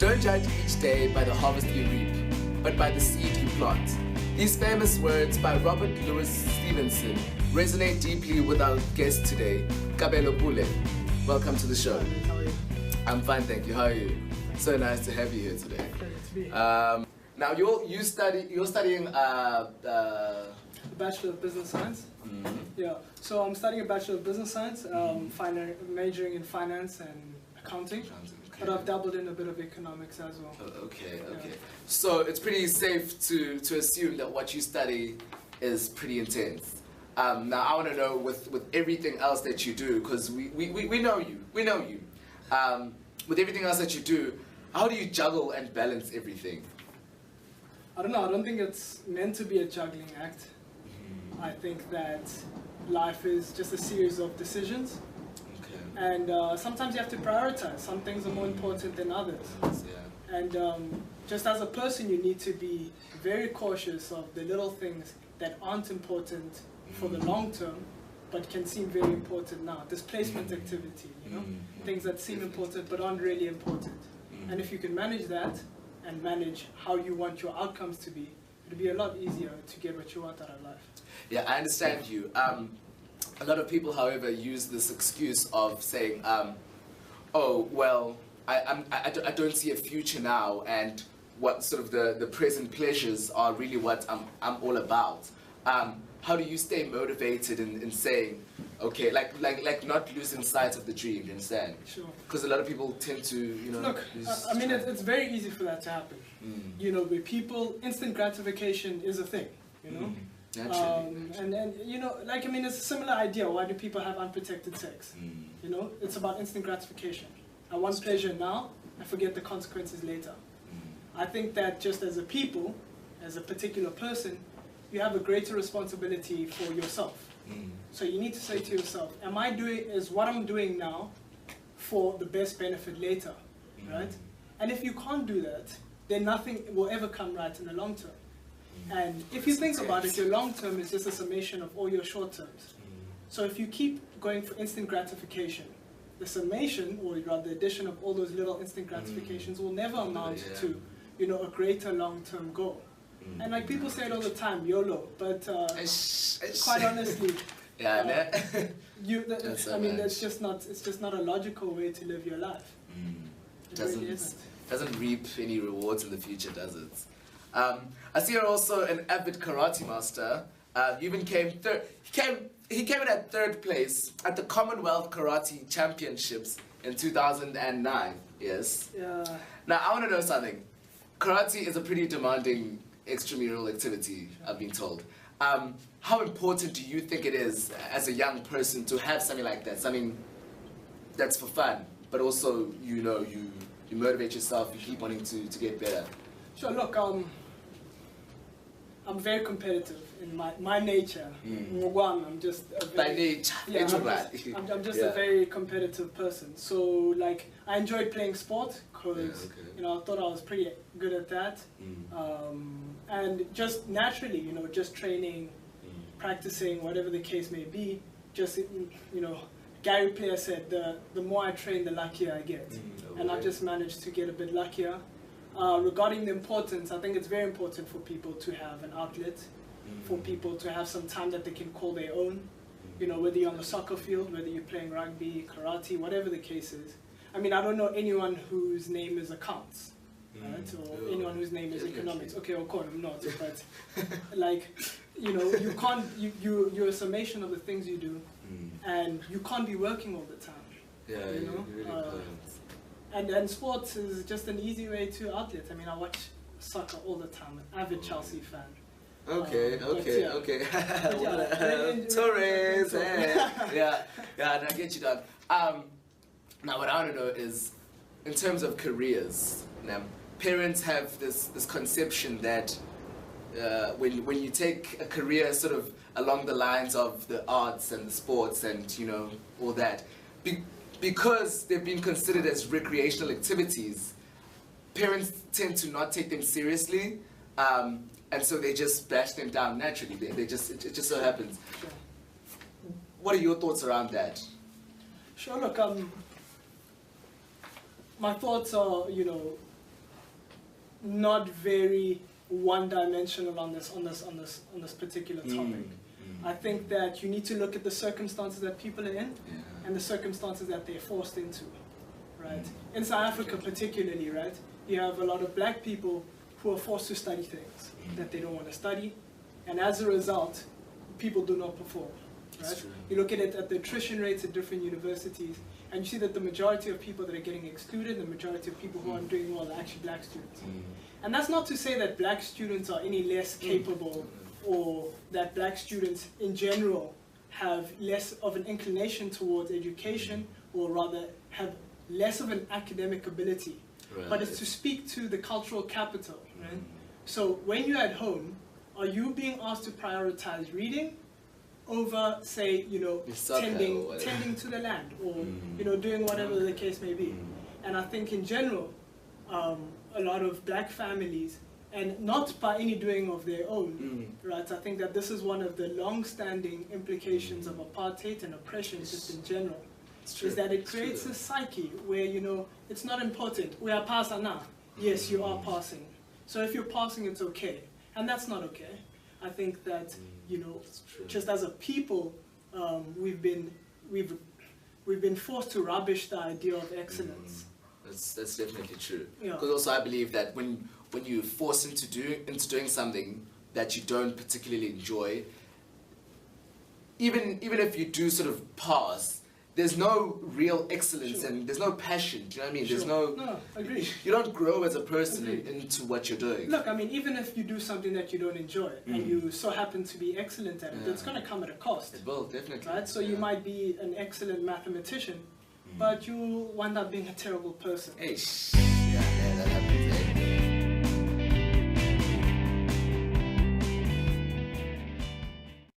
Don't judge each day by the harvest you reap, but by the seed you plant. These famous words by Robert Louis Stevenson resonate deeply with our guest today, Kabelo Pule. Welcome to the show. How are you? I'm fine, thank you. How are you? So nice to have you here today. Now you're studying Bachelor of Business Science. Mm-hmm. Yeah. So I'm studying a Bachelor of Business Science, majoring in finance and accounting. Okay. But I've dabbled in a bit of economics as well. Okay. So it's pretty safe to assume that what you study is pretty intense. Now I want to know with everything else that you do, because we know you. With everything else that you do, how do you juggle and balance everything? I don't know. I don't think it's meant to be a juggling act. I think that life is just a series of decisions. And sometimes you have to prioritize. Some things are more important than others. Yeah. And just as a person, you need to be very cautious of the little things that aren't important for the long term, but can seem very important now. Displacement activity, you know, things that seem important but aren't really important. And if you can manage that and manage how you want your outcomes to be, it'll be a lot easier to get what you want out of life. Yeah, I understand you. A lot of people, however, use this excuse of saying, "Oh, well, I don't see a future now, and what sort of the present pleasures are really what I'm all about." How do you stay motivated in saying, okay, like not losing sight of the dream? You understand? Sure. Because a lot of people tend to, you know. Look, I mean, it's very easy for that to happen. You know, with people, instant gratification is a thing. You know. Naturally. And you know, like, I mean, it's a similar idea. Why do people have unprotected sex? You know, it's about instant gratification. I want pleasure now, I forget the consequences later. I think that just as a people, as a particular person, you have a greater responsibility for yourself. So you need to say to yourself, is what I'm doing now for the best benefit later, right? And if you can't do that, then nothing will ever come right in the long term. And if you think about it, your long term is just a summation of all your short terms. So if you keep going for instant gratification, the summation, or rather the addition of all those little instant gratifications will never amount to, you know, a greater long term goal. And like people say it all the time, YOLO, but quite honestly, it's just not a logical way to live your life. It really isn't. Doesn't reap any rewards in the future, does it? I see you're also an avid karate master. You even came third. He came in at third place at the Commonwealth Karate Championships in 2009. Yes. Yeah. Now I want to know something. Karate is a pretty demanding extramural activity, I've been told. How important do you think it is as a young person to have something like that? Something that's for fun, but also, you know, you motivate yourself, you keep wanting to get better. Sure, look, I'm very competitive in my nature. I'm just by nature. I'm just a very competitive person. So, like, I enjoyed playing sport because you know, I thought I was pretty good at that. And just naturally, you know, just training, practicing, whatever the case may be. Just, you know, Gary Player said, the more I train, the luckier I get. And I've just managed to get a bit luckier. Regarding the importance, I think it's very important for people to have an outlet, for people to have some time that they can call their own. You know, whether you're on the soccer field, whether you're playing rugby, karate, whatever the case is. I mean, I don't know anyone whose name is accounts, right? Or anyone whose name is economics. Okay, of course I'm not, but like, you know, you can't, you're a summation of the things you do, and you can't be working all the time. Yeah, you know? You really can't. And sports is just an easy way to outlet. I mean, I watch soccer all the time. I'm an avid Chelsea fan. Okay. Torres. Yeah, and I get you, dog. Now what I want to know is, in terms of careers, parents have this conception that when you take a career sort of along the lines of the arts and the sports and, you know, all that, because they've been considered as recreational activities, parents tend to not take them seriously, and so they just bash them down naturally. It just so happens. Sure. What are your thoughts around that? Sure, look, my thoughts are, you know, not very one-dimensional on this particular topic. I think that you need to look at the circumstances that people are in and the circumstances that they're forced into, right? In South Africa particularly, right, you have a lot of black people who are forced to study things that they don't want to study, and as a result, people do not perform, right? You look at it at the attrition rates at different universities, and you see that the majority of people that are getting excluded, the majority of people who aren't doing well are actually black students. And that's not to say that black students are any less capable or that black students in general have less of an inclination towards education, or rather have less of an academic ability. But it's to speak to the cultural capital, right? So when you're at home, are you being asked to prioritize reading over, say, you know, tending to the land, or you know, doing whatever the case may be? And I think in general, a lot of black families, and not by any doing of their own, right? I think that this is one of the long-standing implications of apartheid and oppression just in general, is that it creates a psyche where, you know, it's not important. Uyaphasa now. Yes, you are passing. So if you're passing, it's okay. And that's not okay. I think that, you know, just as a people, we've been forced to rubbish the idea of excellence. That's definitely true. Because also I believe that when you're forced into doing something that you don't particularly enjoy, even if you do sort of pass, there's no real excellence and there's no passion. Do you know what I mean? There's no, agree. You don't grow as a person into what you're doing. Look, I mean, even if you do something that you don't enjoy and you so happen to be excellent at it, it's going to come at a cost. It will, definitely. Right? So you might be an excellent mathematician, but you wind up being a terrible person. Eish.